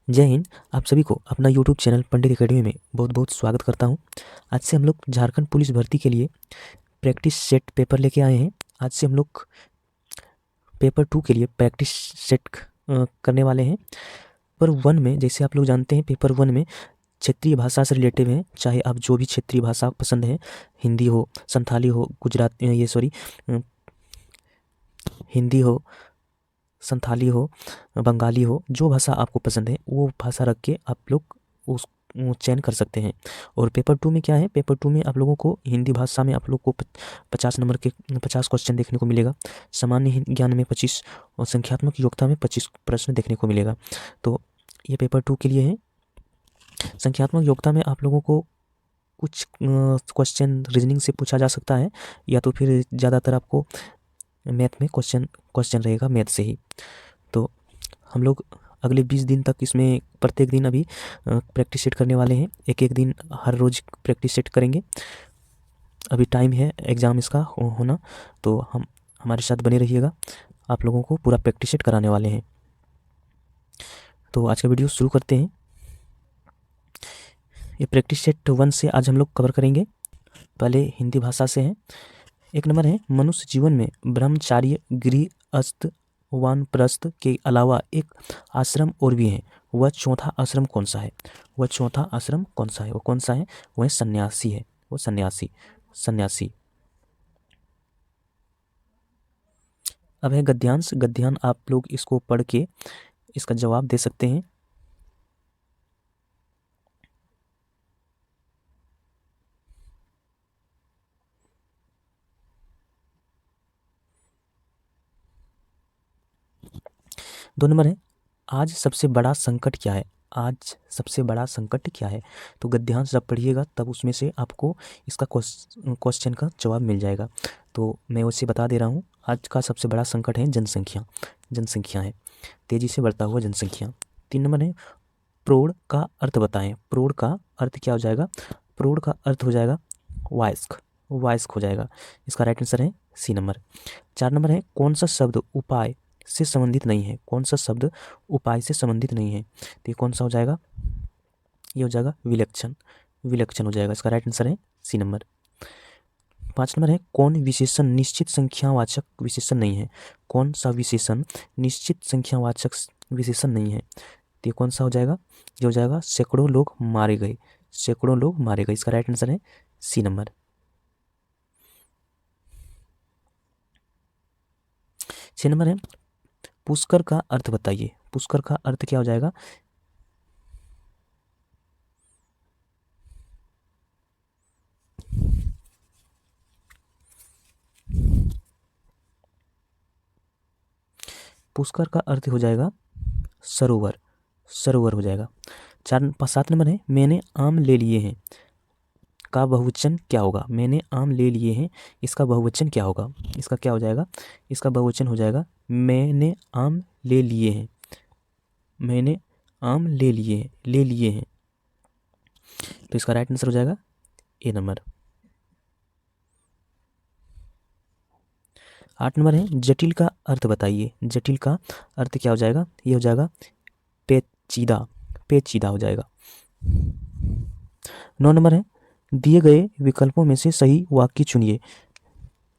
जय हिंद। आप सभी को अपना यूट्यूब चैनल पंडित एकेडमी में बहुत बहुत स्वागत करता हूं। आज से हम लोग झारखंड पुलिस भर्ती के लिए प्रैक्टिस सेट पेपर लेके आए हैं। आज से हम लोग पेपर 2 के लिए प्रैक्टिस सेट करने वाले हैं। पेपर 1 में जैसे आप लोग जानते हैं, पेपर 1 में क्षेत्रीय भाषा से रिलेटिव है। चाहे आप जो भी क्षेत्रीय भाषा पसंद है, हिंदी हो, संथाली हो, हिंदी हो, संथाली हो, बंगाली हो, जो भाषा आपको पसंद है वो भाषा रख के आप लोग उस चयन कर सकते हैं। और पेपर 2 में क्या है, पेपर 2 में आप लोगों को हिंदी भाषा में आप लोग को 50 नंबर के 50 क्वेश्चन देखने को मिलेगा। सामान्य ज्ञान में 25 और संख्यात्मक योग्यता में 25 प्रश्न देखने को मिलेगा। तो ये पेपर 2 के लिए है। संख्यात्मक योग्यता में आप लोगों को कुछ क्वेश्चन रीजनिंग से पूछा जा सकता है, या तो फिर ज़्यादातर आपको मैथ में क्वेश्चन रहेगा, मैथ से ही। तो हम लोग अगले 20 दिन तक इसमें प्रत्येक दिन अभी प्रैक्टिस सेट करने वाले हैं। एक एक दिन हर रोज़ प्रैक्टिस सेट करेंगे। अभी टाइम है एग्ज़ाम इसका होना, तो हम हमारे साथ बने रहिएगा। आप लोगों को पूरा प्रैक्टिस सेट कराने वाले हैं। तो आज का वीडियो शुरू करते हैं। ये प्रैक्टिस सेट 1 से आज हम लोग कवर करेंगे। पहले हिंदी भाषा से है। 1 नंबर है, मनुष्य जीवन में ब्रह्मचार्य, गृहस्थ, वानप्रस्थ के अलावा एक आश्रम और भी है। वह चौथा आश्रम कौन सा है? वह चौथा आश्रम कौन सा है? वो कौन सा है? वह सन्यासी है। वो सन्यासी। अब है गद्यांश। गद्यांश आप लोग इसको पढ़ के इसका जवाब दे सकते हैं। दो नंबर है, आज सबसे बड़ा संकट क्या है? आज सबसे बड़ा संकट क्या है? तो गद्यांश जब पढ़िएगा तब उसमें से आपको इसका क्वेश्चन का जवाब मिल जाएगा। तो मैं उसे बता दे रहा हूँ। आज का सबसे बड़ा संकट है जनसंख्या है, तेजी से बढ़ता हुआ जनसंख्या। 3 नंबर है, प्रौढ़ का अर्थ बताएं। प्रौढ़ का अर्थ क्या हो जाएगा? प्रौढ़ का अर्थ हो जाएगा वायस्क हो जाएगा। इसका राइट आंसर है सी नंबर। 4 नंबर है, कौन सा शब्द उपाय से संबंधित नहीं है? कौन सा शब्द उपाय से संबंधित नहीं है? तो ये कौन सा हो जाएगा? ये हो जाएगा विलक्षण हो जाएगा। इसका राइट आंसर है सी नंबर। 5 नंबर है, कौन विशेषण निश्चित संख्यावाचक विशेषण नहीं है? कौन सा विशेषण निश्चित संख्यावाचक विशेषण नहीं है? तो ये कौन सा हो जाएगा? ये हो जाएगा सैकड़ों लोग मारे गए। इसका राइट आंसर है सी नंबर। 6 नंबर है, पुष्कर का अर्थ बताइए। पुष्कर का अर्थ क्या हो जाएगा? पुष्कर का अर्थ हो जाएगा सरोवर हो जाएगा। 7 नंबर है, मैंने आम ले लिए हैं का बहुवचन क्या होगा? मैंने आम ले लिए हैं, इसका बहुवचन क्या होगा? इसका क्या हो जाएगा? इसका बहुवचन हो जाएगा मैंने आम ले लिए हैं। मैंने आम ले लिए हैं। तो इसका राइट आंसर हो जाएगा ए नंबर। 8 नंबर है, जटिल का अर्थ बताइए। जटिल का अर्थ क्या हो जाएगा? ये हो जाएगा पेचीदा हो जाएगा। 9 नंबर है, दिए गए विकल्पों में से सही वाक्य चुनिए।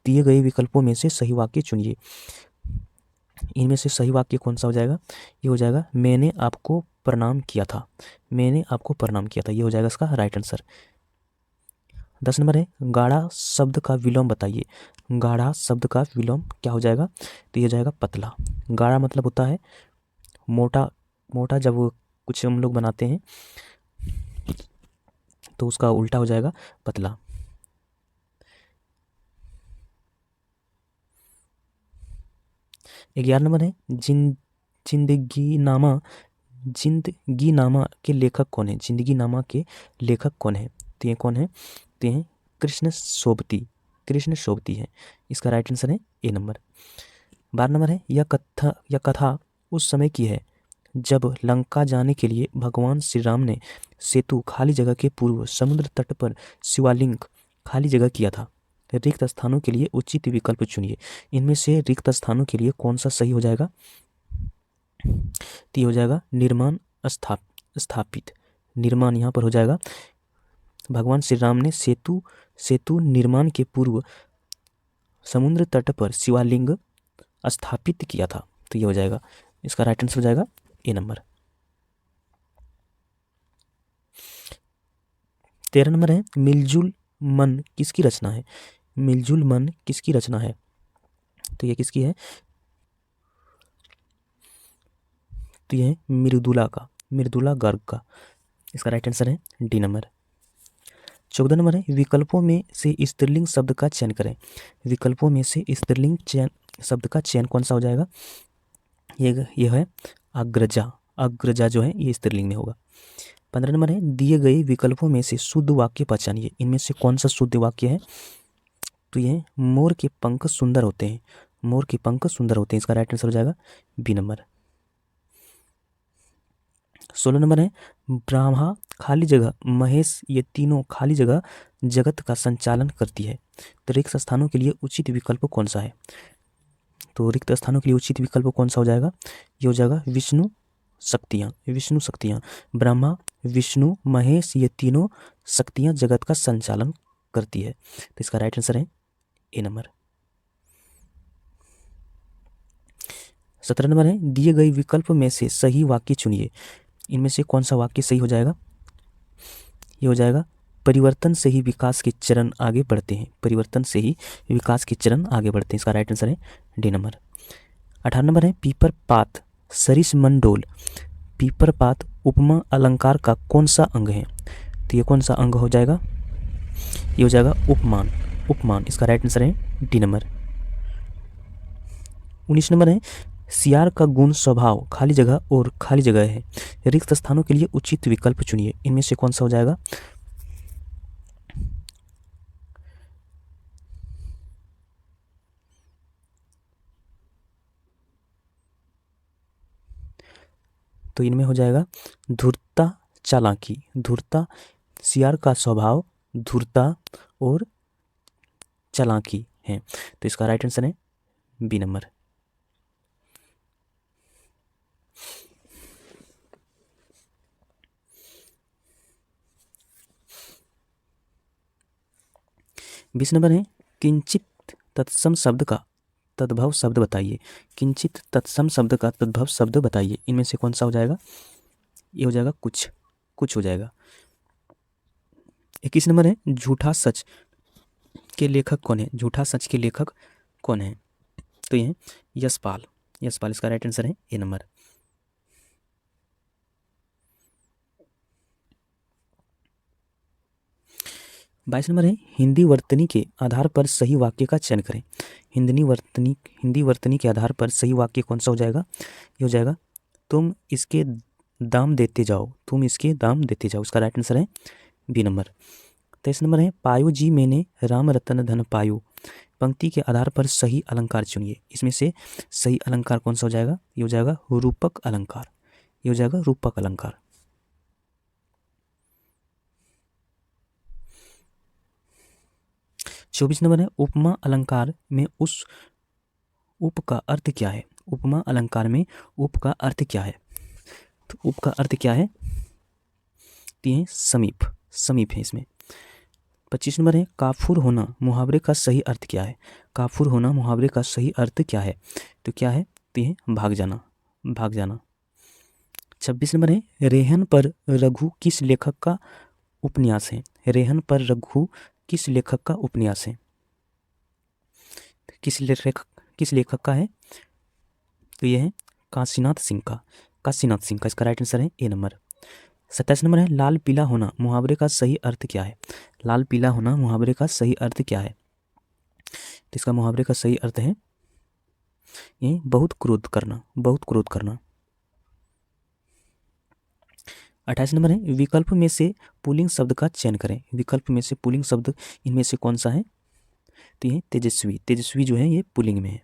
दिए गए विकल्पों में से सही वाक्य चुनिए। इनमें से सही वाक्य कौन सा हो जाएगा? ये हो जाएगा मैंने आपको प्रणाम किया था। मैंने आपको प्रणाम किया था, ये हो जाएगा इसका राइट आंसर। 10 नंबर है, गाढ़ा शब्द का विलोम बताइए। गाढ़ा शब्द का विलोम क्या हो जाएगा? तो ये हो जाएगा पतला। गाढ़ा मतलब होता है मोटा जब कुछ हम लोग बनाते हैं तो उसका उल्टा हो जाएगा पतला। ग्यारह नंबर है, जिंदगीनामा के लेखक कौन है? जिंदगीनामा के लेखक कौन है? तो ये कौन है? तो ये कृष्ण सोबती है। इसका राइट आंसर है ए नंबर। 12 नंबर है, यह कथा उस समय की है जब लंका जाने के लिए भगवान श्री राम ने सेतु खाली जगह के पूर्व समुद्र तट पर शिवालिंग खाली जगह किया था। रिक्त स्थानों के लिए उचित विकल्प चुनिए। इनमें से रिक्त स्थानों के लिए कौन सा सही हो जाएगा? तो हो जाएगा निर्माण स्थापित। निर्माण यहाँ पर हो जाएगा, भगवान श्री राम ने सेतु निर्माण के पूर्व समुद्र तट पर शिवालिंग स्थापित किया था। तो ये हो जाएगा, इसका राइट आंसर हो जाएगा ए नंबर। 13 नंबर है, मिलजुल मन किसकी रचना है? मिलजुल मन किसकी रचना है? तो ये किसकी है? तो ये है मृदुला गर्ग का। इसका राइट आंसर है डी नंबर। 14 नंबर है, विकल्पों में से स्त्रीलिंग शब्द का चयन करें। विकल्पों में से स्त्रीलिंग शब्द का चयन कौन सा हो जाएगा? ये है अग्रजा। अग्रजा जो है ये स्त्रीलिंग में होगा। 15 नंबर है, दिए गए विकल्पों में से शुद्ध वाक्य पहचानिए। इनमें से कौन सा शुद्ध वाक्य है? तो ये मोर के पंख सुंदर होते हैं। मोर के पंख सुंदर होते हैं। इसका राइट आंसर हो जाएगा बी नंबर। 16 नंबर है, ब्रह्मा खाली जगह महेश, ये तीनों खाली जगह जगत का संचालन करती है। तो रिक्त स्थानों के लिए उचित विकल्प कौन सा है? तो रिक्त स्थानों के लिए उचित विकल्प कौन सा हो जाएगा? ये हो जाएगा विष्णु शक्तियाँ। ब्रह्मा, विष्णु, महेश, ये तीनों शक्तियाँ जगत का संचालन करती है। तो इसका राइट आंसर है ए नंबर। 17 नंबर है, दिए गए विकल्प में से सही वाक्य चुनिए। इनमें से कौन सा वाक्य सही हो जाएगा? ये हो जाएगा, परिवर्तन से ही विकास के चरण आगे बढ़ते हैं। परिवर्तन से ही विकास के चरण आगे बढ़ते हैं। इसका राइट आंसर है डी नंबर। 18 नंबर है, पीपर पात सरिस मंडोल। पीपर पात उपमा अलंकार का कौन सा अंग है? तो ये कौन सा अंग हो जाएगा? ये हो जाएगा उपमान। इसका राइट आंसर है डी नंबर। 19 नंबर है, सियार का गुण स्वभाव खाली जगह और खाली जगह है। रिक्त स्थानों के लिए उचित विकल्प चुनिए। इनमें से कौन सा हो जाएगा? तो इनमें हो जाएगा धूर्तता, चालाकी। धूर्तता, सियार का स्वभाव धूर्तता और चालाकी है। तो इसका राइट आंसर है बी नंबर। बीस नंबर है, किंचित तत्सम शब्द का तद्भव शब्द बताइए। किंचित तत्सम शब्द का तद्भव शब्द बताइए। इनमें से कौन सा हो जाएगा? ये हो जाएगा कुछ हो जाएगा। 21 नंबर है, झूठा सच के लेखक कौन है? झूठा सच के लेखक कौन है? तो ये है यशपाल। इसका राइट आंसर है ए नंबर। 22 नंबर है, हिंदी वर्तनी के आधार पर सही वाक्य का चयन करें। हिंदी वर्तनी के आधार पर सही वाक्य कौन सा हो जाएगा? ये हो जाएगा, तुम इसके दाम देते जाओ। इसका राइट आंसर है बी नंबर। 23 नंबर है, पायो जी मैंने राम रतन धन पायो। पंक्ति के आधार पर सही अलंकार चुनिए। इसमें से सही अलंकार कौन सा हो जाएगा? ये हो जाएगा रूपक अलंकार। 24 नंबर है, उपमा अलंकार में उस उप का अर्थ क्या है? उपमा अलंकार में उप का अर्थ क्या है? तो उप का अर्थ क्या है? तो ये समीप है इसमें। 25 नंबर है, काफुर होना मुहावरे का सही अर्थ क्या है? काफुर होना मुहावरे का सही अर्थ क्या है? तो क्या है? तो ये भाग जाना। 26 नंबर है, रेहन पर रघु किस लेखक का उपन्यास है? रेहन पर रघु किस लेखक का उपन्यास है? किस लेखक का है? तो ये है काशीनाथ सिंह का। इसका राइट आंसर है ए नंबर। 27 नंबर है, लाल पीला होना मुहावरे का सही अर्थ क्या है? लाल पीला होना मुहावरे का सही अर्थ क्या है? तो इसका मुहावरे का सही अर्थ है ये बहुत क्रोध करना। 28 नंबर है, विकल्प में से पुल्लिंग शब्द का चयन करें। विकल्प में से पुल्लिंग शब्द इनमें से कौन सा है? तो ये तेजस्वी जो है ये पुल्लिंग में है।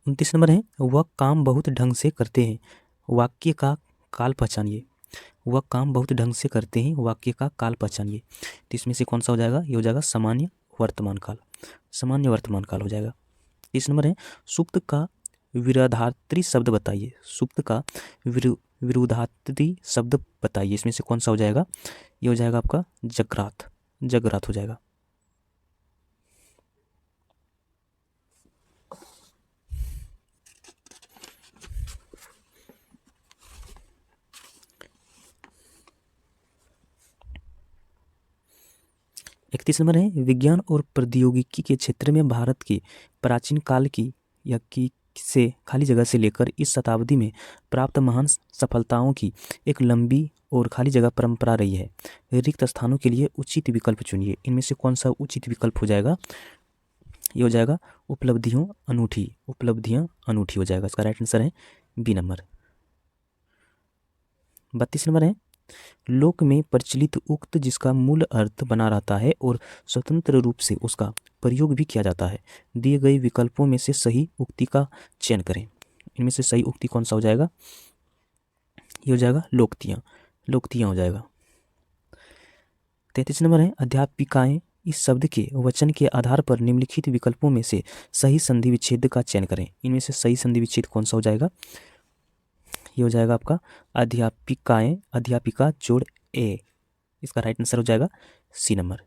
उनतीस नंबर है, वह काम बहुत ढंग से करते हैं। वाक्य का काल पहचानिए। वह काम बहुत ढंग से करते हैं, वाक्य का काल पहचानिए। तो इसमें से कौन सा हो जाएगा? ये हो जाएगा सामान्य वर्तमान काल, सामान्य वर्तमान काल हो जाएगा। इस नंबर है सुप्त का विरोधार्थी शब्द बताइए। सुप्त का विरोधार्थी शब्द बताइए। इसमें से कौन सा हो जाएगा? ये हो जाएगा आपका जगरात, जगरात हो जाएगा। इकतीस नंबर है विज्ञान और प्रौद्योगिकी के क्षेत्र में भारत की प्राचीन काल की या की से खाली जगह से लेकर इस शताब्दी में प्राप्त महान सफलताओं की एक लंबी और खाली जगह परंपरा रही है। रिक्त स्थानों के लिए उचित विकल्प चुनिए। इनमें से कौन सा उचित विकल्प हो जाएगा? ये हो जाएगा उपलब्धियों अनूठी, उपलब्धियां अनूठी हो जाएगा। इसका राइट आंसर है बी नंबर। 32 नंबर है लोक में प्रचलित उक्त जिसका मूल अर्थ बना रहता है और स्वतंत्र रूप से उसका प्रयोग भी किया जाता है। दिए गए विकल्पों में से सही उक्ति का चयन करें। इनमें से सही उक्ति कौन सा हो जाएगा? ये हो जाएगा लोकतियाँ, लोकतियाँ हो जाएगा। 33 नंबर है अध्यापिकाएं इस शब्द के वचन के आधार पर निम्नलिखित विकल्पों में से सही संधि विच्छेद का चयन करें। इनमें से सही संधि विच्छेद कौन सा हो जाएगा? ये हो जाएगा आपका अध्यापिकाएं, अध्यापिका जोड़ ए। इसका राइट आंसर हो जाएगा सी नंबर।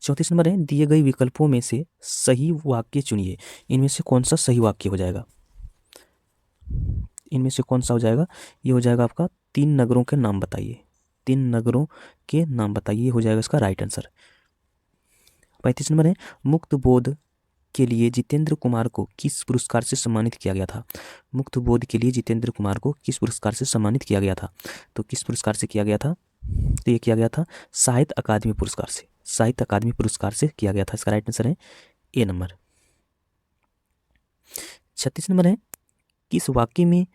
34 नंबर है दिए गए विकल्पों में से सही वाक्य चुनिए। इनमें से कौन सा सही वाक्य हो जाएगा? इनमें से कौन सा हो जाएगा? ये हो जाएगा आपका 3 नगरों के नाम बताइए। 3 नगरों के नाम बताइए, हो जाएगा इसका राइट आंसर। 35 नंबर है मुक्त बोध के लिए जितेंद्र कुमार को किस पुरस्कार से सम्मानित किया गया था? मुक्त बोध के लिए जितेंद्र कुमार को किस पुरस्कार से सम्मानित किया गया था? तो किस पुरस्कार से किया गया था? तो ये किया गया था साहित्य अकादमी पुरस्कार से, साहित्य अकादमी पुरस्कार से किया गया था। इसका राइट आंसर है ए नंबर। 36 नंबर है किस वाक्य में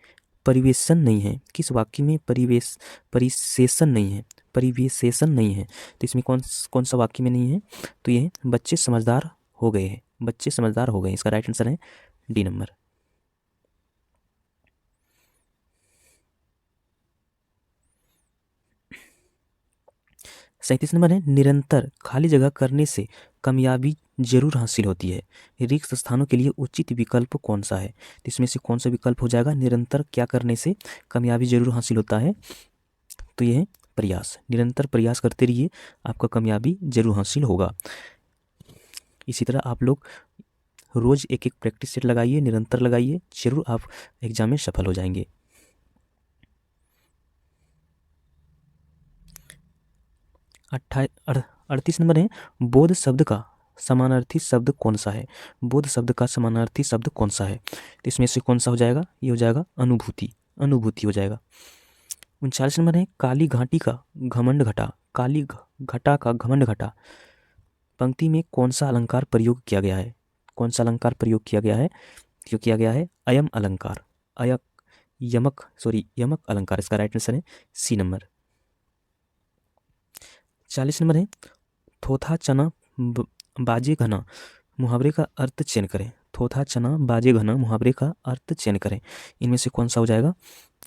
परिवेशन नहीं है? किस वाक्य में परिवेशन नहीं है? परिवेशन नहीं है। तो इसमें कौन सा वाक्य में नहीं है? तो ये बच्चे समझदार हो गए हैं, बच्चे समझदार हो गए। इसका राइट आंसर है डी नंबर। 37 नंबर है निरंतर खाली जगह करने से कामयाबी जरूर हासिल होती है। रिक्त स्थानों के लिए उचित विकल्प कौन सा है? तो इसमें से कौन सा विकल्प हो जाएगा? निरंतर क्या करने से कामयाबी जरूर हासिल होता है? तो यह है प्रयास। निरंतर प्रयास करते रहिए, आपका कामयाबी जरूर हासिल होगा। इसी तरह आप लोग रोज एक एक प्रैक्टिस सेट लगाइए, निरंतर लगाइए, जरूर आप एग्जाम में सफल हो जाएंगे। 38 नंबर है बोध शब्द का समानार्थी शब्द कौन सा है? बोध शब्द का समानार्थी शब्द कौन सा है? तो इसमें से कौन सा हो जाएगा? ये हो जाएगा अनुभूति, अनुभूति हो जाएगा। 39 नंबर है काली घाटी का घमंड घटा, काली घटा का घमंड घटा पंक्ति में कौन सा अलंकार प्रयोग किया गया है? कौन सा अलंकार प्रयोग किया गया है? जो किया गया है अयम अलंकार, अयक यमक अलंकार। इसका राइट आंसर है सी नंबर। 40 नंबर है थोथा चना बाजे घना मुहावरे का अर्थ चयन करें। थोथा चना बाजे घना मुहावरे का अर्थ चयन करें। इनमें से कौन सा हो जाएगा?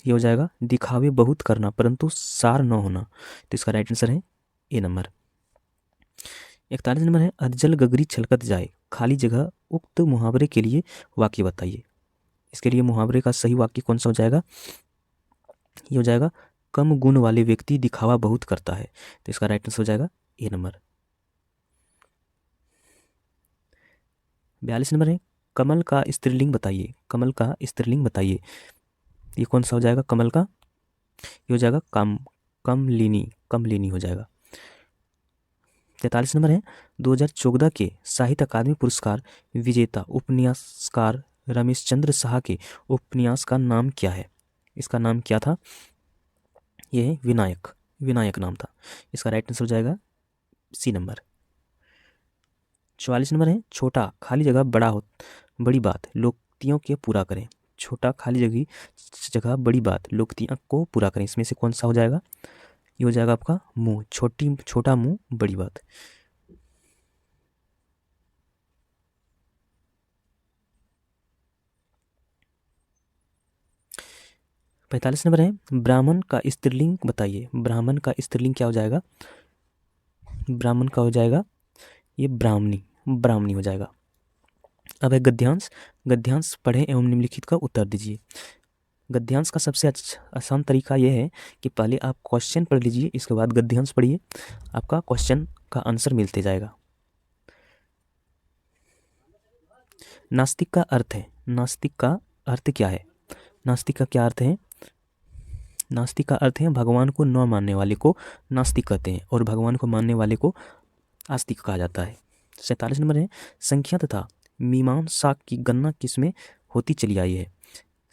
ये हो जाएगा दिखावे बहुत करना परंतु सार न होना। तो इसका राइट आंसर है ए नंबर। 41 नंबर है अधजल गगरी छलकत जाए खाली जगह उक्त मुहावरे के लिए वाक्य बताइए। इसके लिए मुहावरे का सही वाक्य कौन सा हो जाएगा? ये हो जाएगा कम गुण वाले व्यक्ति दिखावा बहुत करता है। तो इसका राइट आंसर हो जाएगा ए नंबर। 42 नंबर है कमल का स्त्रीलिंग बताइए। कमल का स्त्रीलिंग बताइए। ये कौन सा हो जाएगा कमल का? ये हो जाएगा कमलिनी, कमलिनी हो जाएगा। 43 नंबर है 2014 के साहित्य अकादमी पुरस्कार विजेता उपन्यासकार रमेश चंद्र शाह के उपन्यास का नाम क्या है? इसका नाम क्या था? यह है विनायक, विनायक नाम था। इसका राइट आंसर हो जाएगा सी नंबर। 44 नंबर है छोटा खाली जगह बड़ी बात लोकतियों के पूरा करें। छोटा खाली जगह बड़ी बात लोकतियों को पूरा करें। इसमें से कौन सा हो जाएगा? ये हो जाएगा आपका मुंह, छोटा मुंह बड़ी बात। 45 नंबर है, ब्राह्मण का स्त्रीलिंग बताइए। ब्राह्मण का स्त्रीलिंग क्या हो जाएगा? ब्राह्मण का हो जाएगा ये ब्राह्मणी, ब्राह्मणी हो जाएगा। अब है गद्यांश। गद्यांश पढ़ें एवं निम्नलिखित का उत्तर दीजिए। गद्यांश का सबसे आसान तरीका यह है कि पहले आप क्वेश्चन पढ़ लीजिए, इसके बाद गद्यांश पढ़िए, आपका क्वेश्चन का आंसर मिलते जाएगा। नास्तिक का अर्थ है, नास्तिक का अर्थ क्या है? नास्तिक का क्या अर्थ है? नास्तिक का अर्थ है भगवान को न मानने वाले को नास्तिक कहते हैं, और भगवान को मानने वाले को आस्तिक कहा जाता है। 47 नंबर है, संख्या तथा मीमांसा की गणना किसमें होती चली आई है?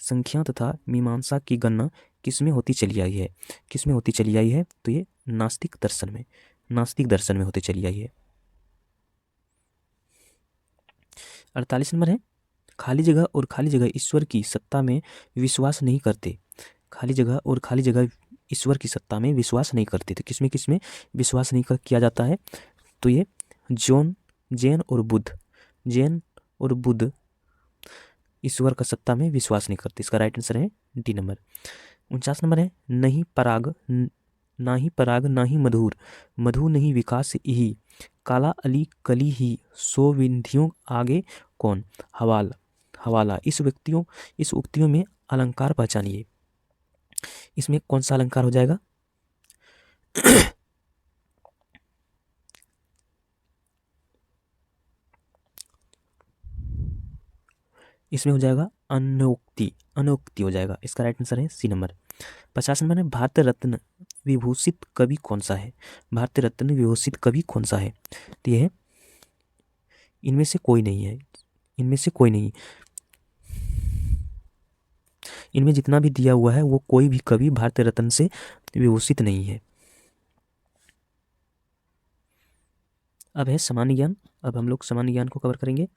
संख्या तथा मीमांसा की गणना किसमें होती चली आई है? किसमें होती चली आई है? तो ये नास्तिक दर्शन में, नास्तिक दर्शन में होती चली आई है। 48 नंबर है, खाली जगह और खाली जगह ईश्वर की सत्ता में विश्वास नहीं करते। खाली जगह और खाली जगह ईश्वर की सत्ता में विश्वास नहीं करते, तो किसमें किसमें विश्वास नहीं किया जाता है? तो ये जैन और बुद्ध, जैन और बुद्ध ईश्वर का सत्ता में विश्वास नहीं करते। इसका राइट आंसर है डी नंबर। 49 नंबर है, नहीं पराग ना ही पराग ना ही मधुर, मधु नहीं विकास ही, काला अली कली ही, सो विंधियों आगे कौन? हवाला, हवाला। इस उक्तियों में अलंकार पहचानिए। इसमें कौन सा अलंकार हो जाएगा? इसमें हो जाएगा अनोक्ति, अनोक्ति हो जाएगा। इसका राइट आंसर है सी नंबर। 50 नंबर है, भारत रत्न विभूषित कवि कौन सा है? भारत रत्न विभूषित कवि कौन सा है? तो ये है, इनमें से कोई नहीं है, इनमें से कोई नहीं, इनमें जितना भी दिया हुआ है वो कोई भी कवि भारत रत्न से विभूषित नहीं है। अब है सामान्य ज्ञान। अब हम लोग सामान्य ज्ञान को कवर करेंगे।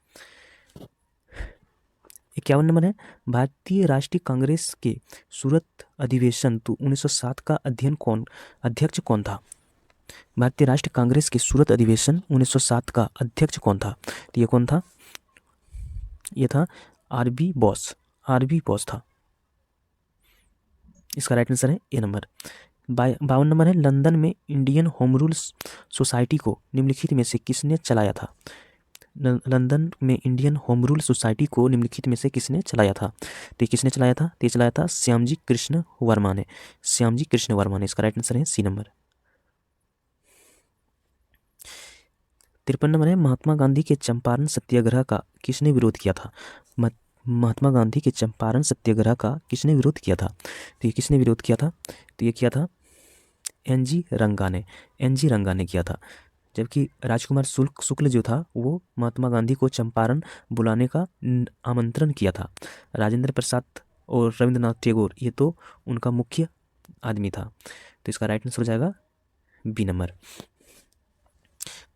51 नंबर है, भारतीय राष्ट्रीय कांग्रेस के सूरत अधिवेशन तो 1907 का अध्यक्ष कौन था? भारतीय राष्ट्रीय कांग्रेस के सूरत अधिवेशन 1907 का अध्यक्ष कौन था? तो ये कौन था? ये था आरबी बोस, आरबी बोस था। इसका राइट आंसर है ए नंबर। 52 नंबर है, लंदन में इंडियन होम रूल सोसाइटी को निम्नलिखित में से किसने चलाया था? लंदन में इंडियन होम रूल सोसाइटी को निम्नलिखित में से किसने चलाया था? तो किसने चलाया था? तो चलाया था श्यामजी कृष्ण वर्मा ने, श्यामजी कृष्ण वर्मा ने। इसका राइट आंसर है सी नंबर। 53 नंबर है, महात्मा गांधी के चंपारण सत्याग्रह का किसने विरोध किया था? महात्मा गांधी के चंपारण सत्याग्रह का किसने विरोध किया था? तो ये किसने विरोध किया था? तो ये किया था एनजी रंगा ने, एनजी रंगा ने किया था। जबकि राजकुमार शुक्ल जो था वो महात्मा गांधी को चंपारण बुलाने का आमंत्रण किया था। राजेंद्र प्रसाद और रविंद्रनाथ टैगोर ये तो उनका मुख्य आदमी था। तो इसका राइट आंसर हो जाएगा बी नंबर।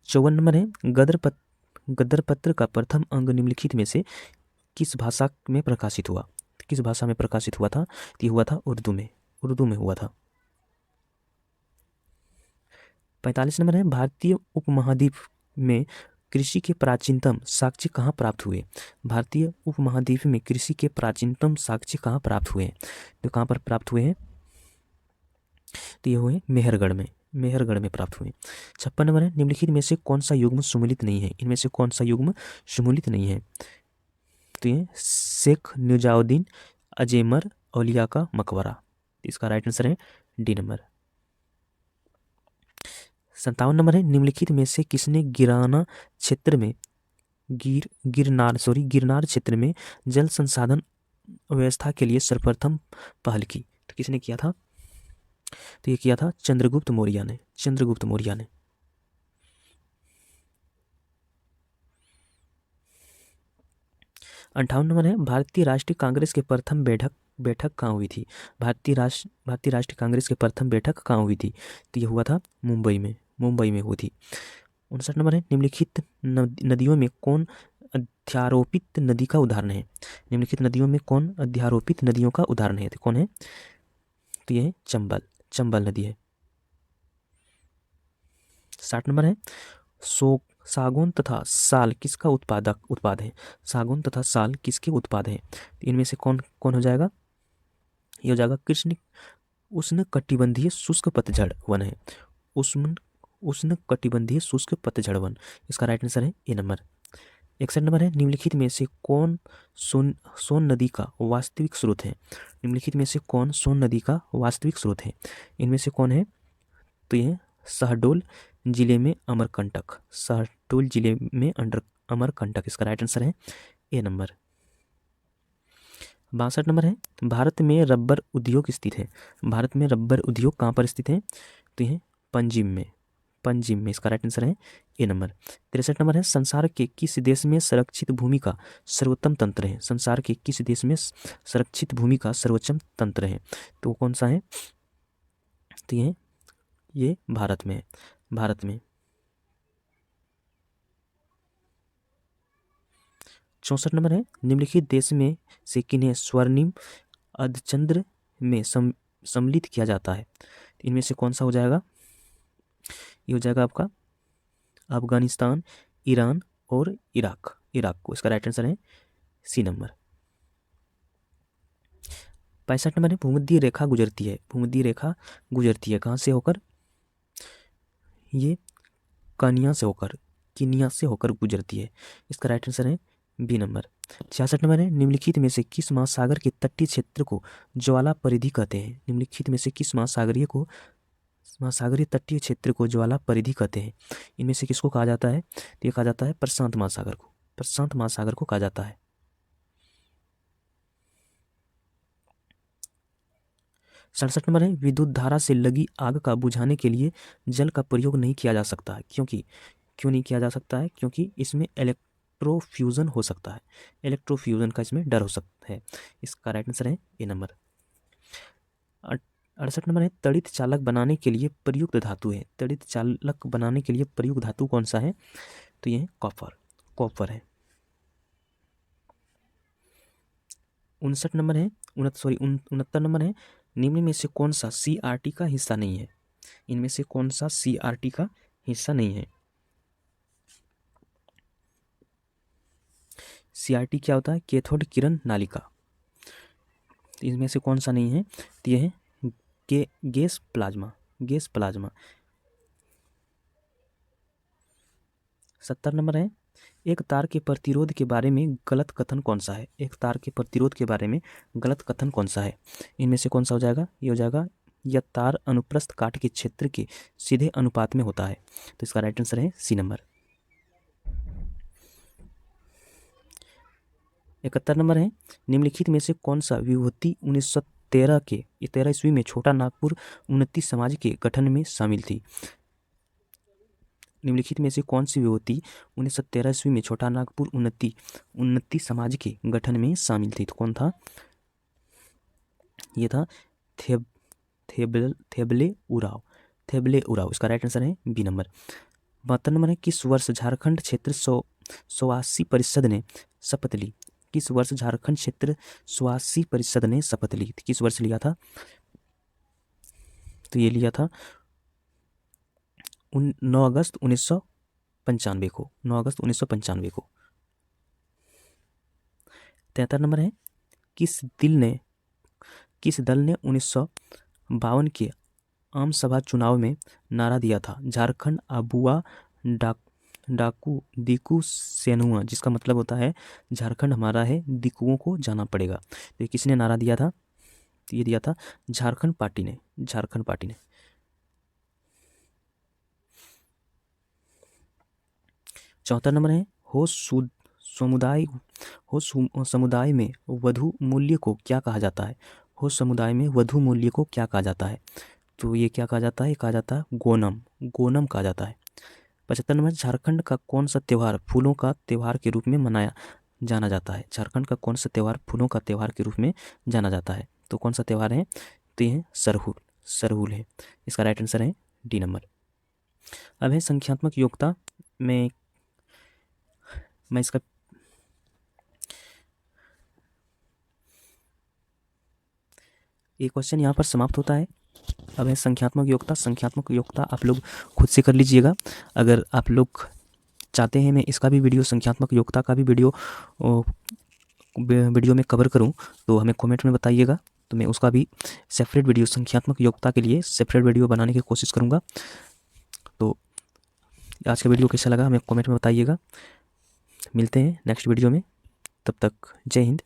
54 नंबर है, गदर पत्र का प्रथम अंग निम्नलिखित में से किस भाषा में प्रकाशित हुआ? किस भाषा में प्रकाशित हुआ था? ये हुआ था उर्दू में, उर्दू में हुआ था। 45 नंबर है, भारतीय उपमहाद्वीप में कृषि के प्राचीनतम साक्ष्य कहाँ प्राप्त हुए? भारतीय उपमहाद्वीप में कृषि के प्राचीनतम साक्ष्य कहाँ प्राप्त हुए? तो कहाँ पर प्राप्त हुए हैं? तो ये हुए मेहरगढ़ में, मेहरगढ़ में प्राप्त हुए। 56 नंबर है, निम्नलिखित में से कौन सा युग्म सम्मिलित नहीं है? इनमें से कौन सा युग्म सम्मिलित नहीं है? तो ये शेख निजामुद्दीन अजमेर औलिया का मकबरा। इसका राइट आंसर है डी नंबर। 57 नंबर है, निम्नलिखित में से किसने गिराना क्षेत्र में गिरनार क्षेत्र में जल संसाधन व्यवस्था के लिए सर्वप्रथम पहल की? तो किसने किया था? तो ये किया था चंद्रगुप्त मौर्य ने, चंद्रगुप्त मौर्य ने। 58 नंबर है, भारतीय राष्ट्रीय कांग्रेस के प्रथम बैठक कहाँ हुई थी? भारतीय राष्ट्रीय कांग्रेस की प्रथम बैठक कहाँ हुई थी? तो ये हुआ था मुंबई में, मुंबई में हुई थी। 59 नंबर है, निम्नलिखित नदियों में कौन अध्यारोपित नदी का उदाहरण है? निम्नलिखित नदियों में कौन अध्यारोपित नदियों का उदाहरण है? तो कौन है? तो ये है चंबल, चंबल नदी है। 60 नंबर है, सागौन तथा साल किसका उत्पाद है? सागौन तथा साल किसके उत्पाद है? इनमें से कौन कौन हो जाएगा? ये हो जाएगा कृष्ण उष्ण कटिबंधीय शुष्क पतझड़ वन है। उष्ण उष्ण कटिबंधीय शुष्क पतझड़ वन, इसका राइट आंसर है ए नंबर। 61 नंबर है, निम्नलिखित में से कौन सोन नदी का वास्तविक स्रोत है? निम्नलिखित में से कौन सोन नदी का वास्तविक स्रोत है? इनमें से कौन है? तो ये शहडोल जिले में अमरकंटक, शहडोल जिले में अमरकंटक, इसका राइट आंसर है ए नंबर। 62 नंबर है, भारत में रबर उद्योग स्थित है। भारत में रबर उद्योग कहाँ पर स्थित है? तो यह पंजिम में, पंजिम में, इसका राइट आंसर है ए नंबर। 63 नंबर है, संसार के किस देश में संरक्षित भूमि का सर्वोत्तम तंत्र है? संसार के किस देश में संरक्षित भूमि का सर्वोत्तम तंत्र है? तो कौन सा है? तो ये भारत में है, भारत में। 64 नंबर है, निम्नलिखित देश में से किन्हें स्वर्णिम अर्धचंद्र में सम्मिलित किया जाता है? इनमें से कौन सा हो जाएगा? ये हो जाएगा आपका अफगानिस्तान, ईरान और इराक, इराक को, इसका राइट आंसर है सी नंबर। 65 नंबर है, भूमध्य रेखा गुजरती है। भूमध्य रेखा गुजरती है कहाँ से होकर? ये कानिया से होकर, कीनिया से होकर गुजरती है, इसका राइट आंसर है बी नंबर। 66 नंबर है, निम्नलिखित में से किस महासागर के तटीय क्षेत्र को ज्वाला परिधि कहते हैं? निम्नलिखित में से किस महासागरीय तटीय क्षेत्र को ज्वाला परिधि कहते हैं? इनमें से किसको कहा जाता है? तो ये कहा जाता है प्रशांत महासागर को, प्रशांत महासागर को कहा जाता है। 67 नंबर है, विद्युत धारा से लगी आग का बुझाने के लिए जल का प्रयोग नहीं किया जा सकता है, क्योंकि क्यों नहीं किया जा सकता है? क्योंकि इसमें इलेक्ट्रोफ्यूजन हो सकता है, इलेक्ट्रोफ्यूजन का इसमें डर हो सकता है, इसका राइट आंसर है ए नंबर। 68 नंबर है, तड़ित चालक बनाने के लिए प्रयुक्त धातु है। तड़ित चालक बनाने के लिए प्रयुक्त धातु कौन सा है? तो ये कॉपर, कॉपर है। 59 नंबर है, 69 नंबर है, निम्न में से कौन सा CRT का हिस्सा नहीं है? इनमें से कौन सा CRT का हिस्सा नहीं है? CRT क्या होता है? कैथोड किरण नालिका। इसमें से कौन सा नहीं है? तो यह है gas plasma, gas plasma. 70 number है, एक तार के प्रतिरोध के बारे में गलत कथन कौन सा है? एक तार के प्रतिरोध के बारे में गलत कथन कौन सा है? इनमें से कौन सा हो जाएगा? ये हो जाएगा यह तार अनुप्रस्थ काट के क्षेत्र के सीधे अनुपात में होता है, तो इसका राइट आंसर है सी नंबर। 71 नंबर है, निम्नलिखित में से कौन सा विभूति 1913 ईस्वी में छोटा नागपुर उन्नति समाज के गठन में शामिल थी? निम्नलिखित में से कौन सी विभूति 1913 ईस्वी में छोटा नागपुर उन्नति समाज के गठन में शामिल थी? तो कौन था? ये था थेबले उराव, इसका राइट आंसर है बी नंबर। 72 नंबर है, किस वर्ष झारखंड क्षेत्र स्वासी परिषद ने शपथ ली? किस वर्ष झारखंड क्षेत्र स्वासी परिषद ने शपथ ली? किस वर्ष लिया था? तो ये लिया था 9 अगस्त 1995 को, 9 अगस्त 1995 को। 73 नंबर है, किस दल ने 1952 के आम सभा चुनाव में नारा दिया था, झारखंड अबुआ डाकू दिकू सेनुआ, जिसका मतलब होता है झारखंड हमारा है, दिकुओं को जाना पड़ेगा। तो ये किसने नारा दिया था? तो ये दिया था झारखंड पार्टी ने, झारखंड पार्टी ने। 74 नंबर है, हो समुदाय में वधु मूल्य को क्या कहा जाता है? हो समुदाय में वधु मूल्य को क्या कहा जाता है? तो ये क्या कहा जाता है? कहा जाता है गोनम, गोनम कहा जाता है। 75 नंबर, झारखंड का कौन सा त्यौहार फूलों का त्यौहार के रूप में मनाया जाना जाता है? झारखंड का कौन सा त्यौहार फूलों का त्यौहार के रूप में जाना जाता है? तो कौन सा त्यौहार है? तो ये सरहुल है, इसका राइट आंसर है डी नंबर। अब है संख्यात्मक योग्यता में मैं इसका एक क्वेश्चन यहाँ पर समाप्त होता है। अब है संख्यात्मक योग्यता। संख्यात्मक योग्यता आप लोग खुद से कर लीजिएगा। अगर आप लोग चाहते हैं मैं इसका भी वीडियो, संख्यात्मक योग्यता का भी वीडियो में कवर करूं, तो हमें कमेंट में बताइएगा। तो मैं उसका भी सेपरेट वीडियो, संख्यात्मक योग्यता के लिए सेपरेट वीडियो बनाने की कोशिश करूँगा। तो आज का वीडियो कैसा लगा हमें कमेंट में बताइएगा। मिलते हैं नेक्स्ट वीडियो में, तब तक जय हिंद।